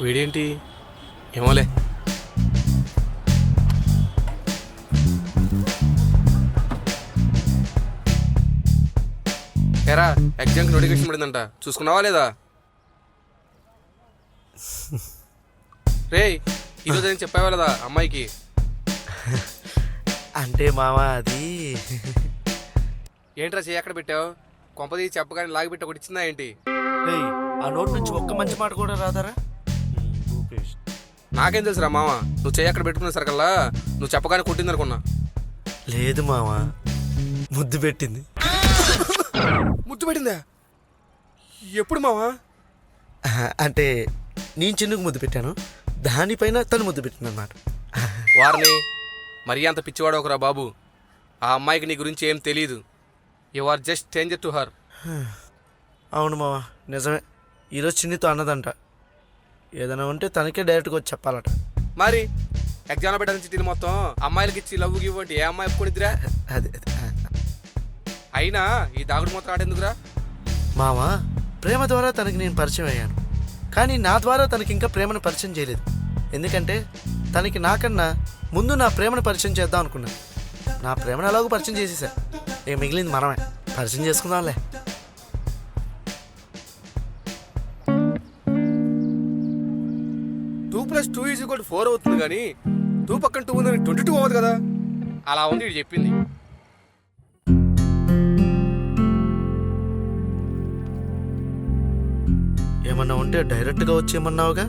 వీడేంటి ఏమోలే. ఎరా ఎగ్జామ్కి నోటిఫికేషన్ పడిందంట, చూసుకున్నావా లేదా? రే ఈరోజు నేను చెప్పావా లేదా అమ్మాయికి? అంటే మావా అది ఏంట్రా చెయ్యి ఎక్కడ పెట్టావు? కొంపది చెప్పగానే లాగిపెట్టి ఒకటి ఇచ్చిందా ఏంటి? రేయ్, ఆ నోట్ నుంచి ఒక్క మంచి మాట కూడా రాదారా? నాకేం తెలుసురా మామ, నువ్వు చెయ్యి అక్కడ పెట్టుకునే సరికల్లా నువ్వు చెప్పగానే కొట్టింది అనుకున్నా. లేదు మావా, ముద్దు పెట్టింది. ముద్దు పెట్టిందా? ఎప్పుడు మావా? అంటే నేను చిన్నుకు ముద్దు పెట్టాను, దానిపైన తను ముద్దు పెట్టింది అన్నమాట. వారిని మరీ అంత పిచ్చివాడు ఒకరా బాబు. ఆ అమ్మాయికి నీ గురించి ఏం తెలీదు. You are just stranger to her. అవును మావా, నిజమే. ఈరోజు చిన్నితో అన్నదంట, ఏదైనా ఉంటే తనకే డైరెక్ట్గా వచ్చి చెప్పాలట. మరి ఎగ్జామ్లో పెట్టాలని చిట్టీలు మొత్తం అమ్మాయిలకి ఇచ్చి లవ్ గివ్ అంటే ఏ అమ్మాయి ఒప్పుకొనిద్దిరా? అదే అయినా ఈ దాగుడు మొత్తం ఆడేందుకురా? మావా, ప్రేమ ద్వారా తనకి నేను పరిచయం అయ్యాను, కానీ నా ద్వారా తనకి ఇంకా ప్రేమను పరిచయం చేయలేదు. ఎందుకంటే తనకి నాకన్నా ముందు నా ప్రేమను పరిచయం చేద్దాం అనుకున్నాను. నా ప్రేమను ఎలాగో పరిచయం చేసేసా, ఇక మిగిలింది మనమే పరిచయం చేసుకుందాంలే. టూ ప్లస్ 2 = 4 అవుతుంది కానీ 2 పక్కన 2 ఉందని 22 అవ్వదు కదా. అలా ఉంది ఇది చెప్పింది. ఏమన్నా ఉంటే డైరెక్ట్గా వచ్చేయమన్నావుగా,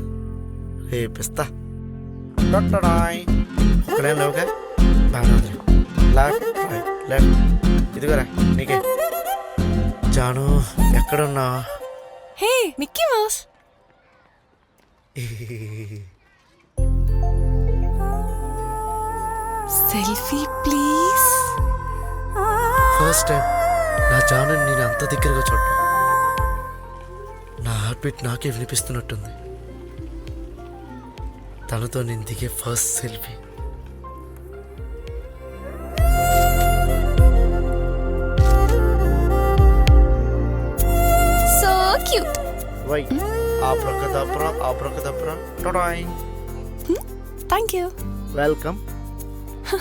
రేపిస్తా. ఇక్కడేం లేవుగా, బాగా లెఫ్ట్ రైట్ లెఫ్ట్, ఇదిగోరా నీకే. జాను ఎక్కడున్నావు? Hey Mickey Mouse. Selfie please. First time నా జాను నేను అంత దగ్గరగా చూడటం. నా హార్ట్ బీట్ నాకే వినిపిస్తున్నట్టుంది. తనతో నేను దిగే ఫస్ట్ సెల్ఫీ. So cute. వై ఆబ్రకదబ్రా టొడాయ్. Thank you. వెల్కమ్.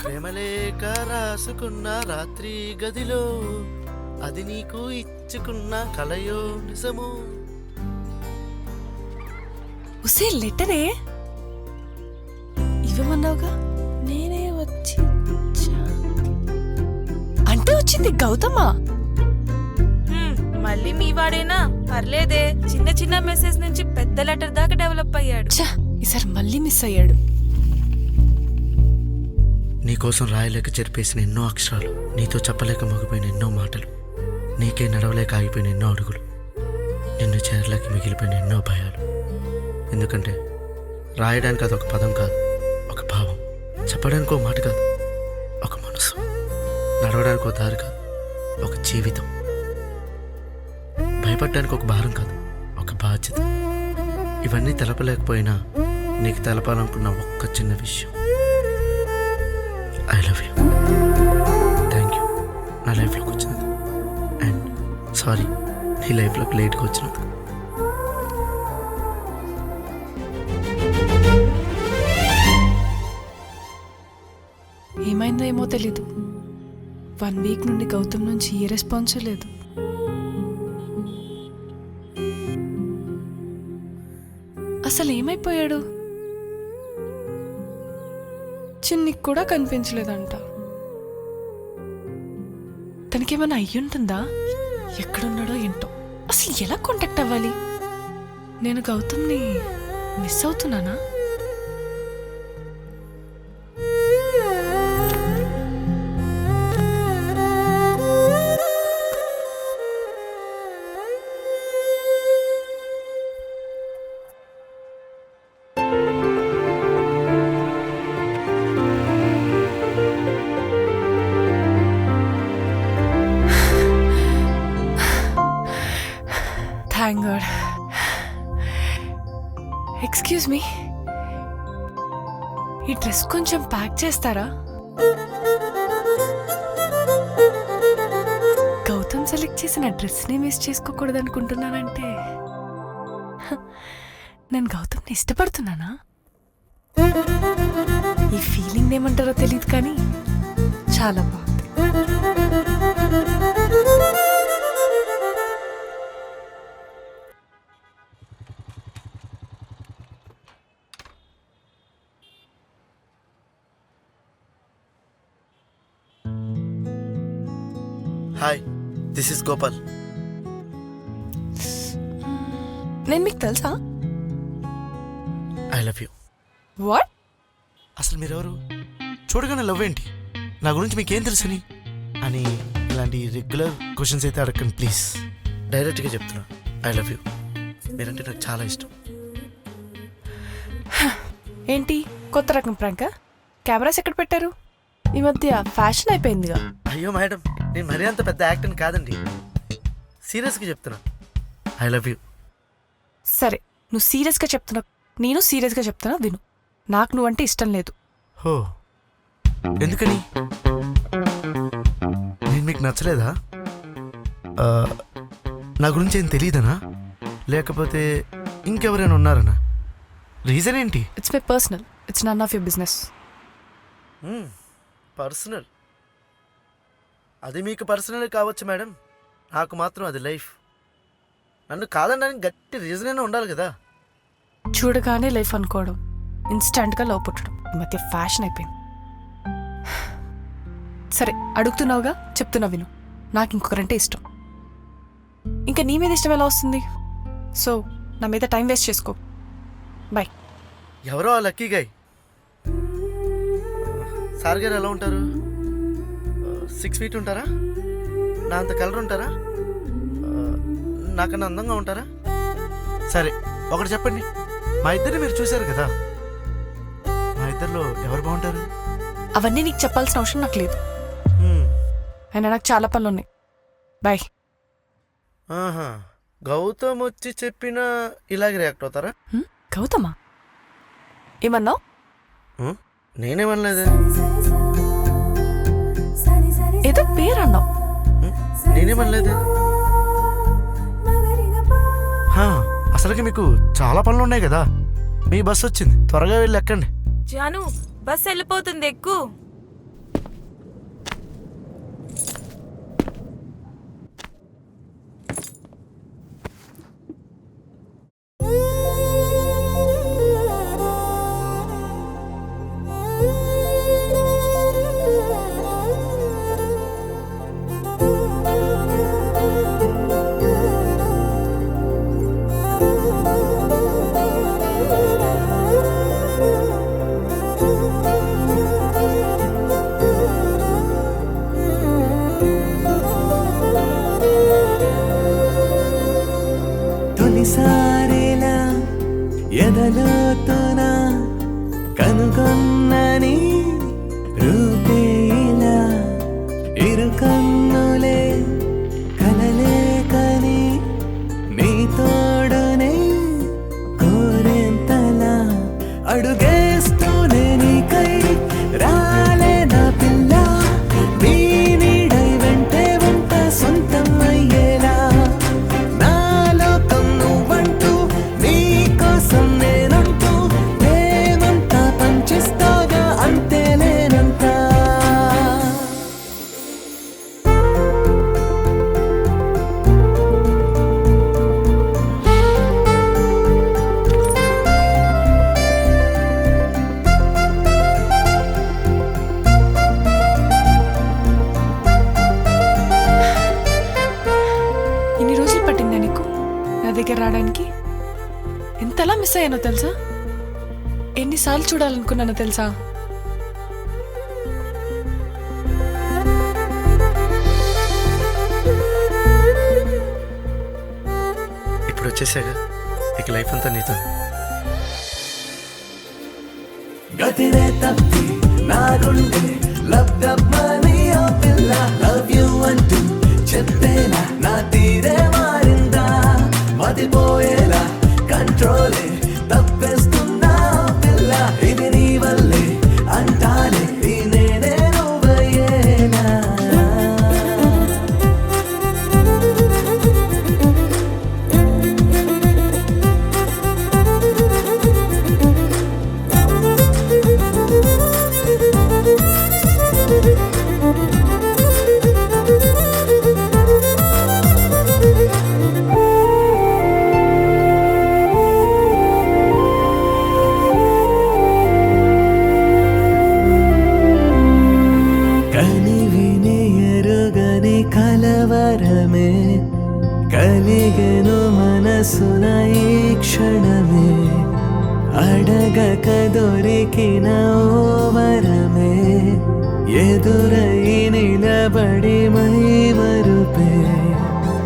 ప్రేమలేక రాసుకున్న రాత్రి గదిలో, అది నీకు ఇచ్చుకున్న కలయో నిజమో. ఉసే లెటరే ఇవ్వమన్నావుగా, నేనే వచ్చి అంటే వచ్చింది గౌతమా. మళ్ళీ మీ వాడేనా? పర్లేదే, చిన్న చిన్న మెసేజ్ నుంచి పెద్ద లెటర్ దాకా డెవలప్ అయ్యాడు. ఈసారి మళ్ళీ మిస్ అయ్యాడు. నీకోసం రాయలేక చెరిపేసిన ఎన్నో అక్షరాలు, నీతో చెప్పలేక మగిపోయిన ఎన్నో మాటలు, నీకే నడవలేక ఆగిపోయిన ఎన్నో అడుగులు, నిన్ను చేరలేక మిగిలిపోయిన ఎన్నో భయాలు. ఎందుకంటే రాయడానికి అది ఒక పదం కాదు, ఒక భావం. చెప్పడానికి ఒక మాట కాదు, ఒక మనసు. నడవడానికి ఒక దారి కాదు, ఒక జీవితం. భయపడడానికి ఒక భారం కాదు, ఒక బాధ్యత. ఇవన్నీ తెలపలేకపోయినా నీకు తెలపాలనుకున్న ఒక్క చిన్న విషయం, I love you. Thank you నా లైఫ్లోకి వచ్చినందుకు, అండ్ సారీ నీ లైఫ్లోకి లేట్గా వచ్చినందుకు. ఏమైందో ఏమో తెలీదు, 1 వీక్ నుండి గౌతమ్ నుంచి ఏ రెస్పాన్స్ లేదు. అసలు ఏమైపోయాడు? చిన్నికి కూడా కనిపించలేదంట. తనకేమైనా అయ్యుంటుందా? ఎక్కడున్నాడో ఏంటో. అసలు ఎలా కాంటాక్ట్ అవ్వాలి? నేను గౌతమ్ని మిస్ అవుతున్నానా? Thank God. ఎక్స్క్యూజ్ మీ, ఈ డ్రెస్ కొంచెం ప్యాక్ చేస్తారా? గౌతమ్ సెలెక్ట్ చేసిన డ్రెస్ని మిస్ చేసుకోకూడదు అనుకుంటున్నానంటే నేను గౌతమ్ నేను ఇష్టపడుతున్నానా? ఈ ఫీలింగ్ ఏమంటారో తెలియదు కానీ చాలా బాగుంది. Hi, this is Gopal. నేను మీకు తెలుసా? I love you. వాట్? అసలు మీరెవరు? చూడగానే లవ్ ఏంటి? నా గురించి మీకేం తెలుసని అని ఇలాంటి రెగ్యులర్ క్వశ్చన్స్ అయితే అడగండి ప్లీజ్. డైరెక్ట్గా చెప్తున్నా, ఐ లవ్ యూ. మీరంటే నాకు చాలా ఇష్టం. ఏంటి కొత్త రకం ప్రాంక్? కెమెరాస్ ఎక్కడ పెట్టారు? ఈ మధ్య ఫ్యాషన్ అయిపోయిందిగా. అయ్యో మేడం, నేను మరీ అంత పెద్ద యాక్టర్ని కాదండి. సీరియస్గా చెప్తున్నా, ఐ లవ్ యూ. సరే, నువ్వు సీరియస్గా చెప్తున్నా, నేను సీరియస్గా చెప్తున్నా, విను. నాకు నువ్వంటే ఇష్టం లేదు. హో, ఎందుకని? నేను మీకు నచ్చలేదా? నా గురించి ఏం తెలియదనా, లేకపోతే ఇంకెవరైనా ఉన్నారనా? రీజన్ ఏంటి? It's my personal, it's none of your business. Personal? అది మీకు పర్సనల్ కావచ్చు మేడం, నాకు మాత్రం అది లైఫ్. నన్ను కాదనడానికి గట్టి రీజన్ అయినా ఉండాలి కదా. చూడగానే లైఫ్ అనుకోవడం, ఇన్స్టంట్గా లవ్ పుట్టడం ఈ మధ్య ఫ్యాషన్ అయిపోయింది. సరే, అడుగుతున్నావుగా, చెప్తున్నా విను. నాకు ఇంకొకరంటే ఇష్టం. ఇంకా నీ మీద ఇష్టం ఎలా వస్తుంది? సో నా మీద టైం వేస్ట్ చేసుకో. బాయ్. ఎవరో ఆ లక్కీ గాయ్. సార్ గారు ఎలా ఉంటారు? 6 feet ఉంటారా? నా అంత కలర్ ఉంటారా? నాకన్నా అందంగా ఉంటారా? సరే, ఒకటి చెప్పండి. మా ఇద్దరిని మీరు చూశారు కదా, మా ఇద్దరిలో ఎవరు బాగుంటారు? అవన్నీ నీకు చెప్పాల్సిన అవసరం నాకు లేదు. అయినా నాకు చాలా పనులు ఉన్నాయి. బాయ్. ఆహా, గౌతమ్ వచ్చి చెప్పినా ఇలాగే రియాక్ట్ అవుతారా? గౌతమా? ఏమన్నావు? నేనేమనలేదే. ఏదో పేరు అన్నావు. నేనేమనలేదే. అసలుకి మీకు చాలా పనులు ఉన్నాయి కదా. మీ బస్సు వచ్చింది, త్వరగా వెళ్ళి ఎక్కండి. జాను, బస్ వెళ్ళిపోతుంది, ఎక్కు. తొలిసారిలా ఎదలోతున కనుగొన్నని రూపేలా ఇరుకన్నులే కలలే కని నీ తోడునే కోరేంతలా అడుగేస్తూనే నీకై రాలే నా పిల్ల. నీ నీడై వెంటే ఉంట సొంతం అయ్యేలా దగ్గర రావడానికి. ఎంతలా మిస్ అయ్యానో తెలుసా? ఎన్నిసార్లు చూడాలనుకున్నానో తెలుసా? ఇప్పుడు వచ్చేసాగా, ఇక లైఫ్ అంతా నీతో. గతిరే తప్పి నా గుండె లబ్ధమని ఓ పిల్ల లవ్ యు అంటూ చెప్పేలా నా తీరే మారిందా? మతిపోయేలా కంట్రోలే తప్పేస్తున్నా పిల్ల. ఇది నీ వల్లే అంటానే ఈ నేనే నువ్వయ్యేనా? కని విని ఎరుగని కలవరమే కలిగెను మనసున ఈ క్షణమే అడగక దొరికిన ఓ వరమే ఎదురై నిలబడి మై మరుపే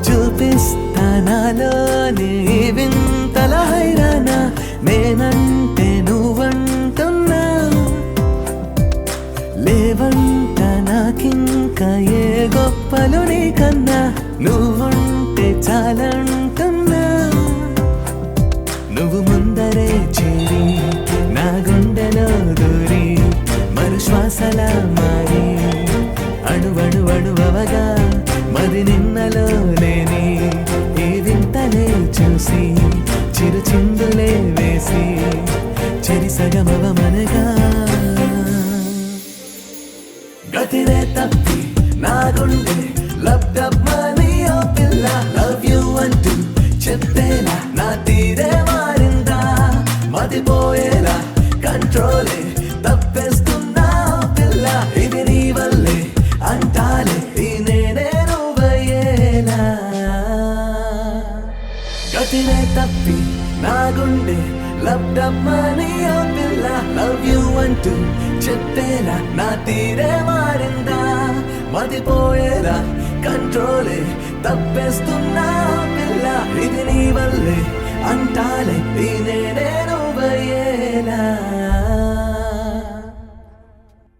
చూపిస్తానాలోని వింతల హైరాణ నేనంటే నువ్వంటున్నా లేవంట నాకింకా ఏ గొప్పలు నీకన్నా నువ్వుంటే చాలంటున్నా నువ్వు ముందరే చేరి నా గుండెలో దూరి మరు శ్వాసలా మారి అణువణువగా మది నిన్నలో లేని ఈ వింతలే చూసి చిరు చిందులే వేసి చెరిసగమవ మనగా గతిరే తప్పి నా గుండె లబ్డమ్మని ఓ పిల్ల లవ్ యూ అంటూ చెప్తేలా నా తీరే మారిందా మతిపోయేలా కంట్రోలే తప్పేస్తున్నా ఓ పిల్ల ఇది నీ వల్లే అంటాలే ఈ నేనే నువ్వయ్యేలా గతిరే తప్పి నా గుండె లబ్డమ్మని ఓ పిల్ల లవ్ యూ అంటూ చెప్పేలా నా తీరే మారిందా మతిపోయేలా కంట్రోలే తప్పేస్తున్నా పిల్ల ఇది నీ వల్లే అంటాలే ఈ నేనే నువ్వయ్యేలా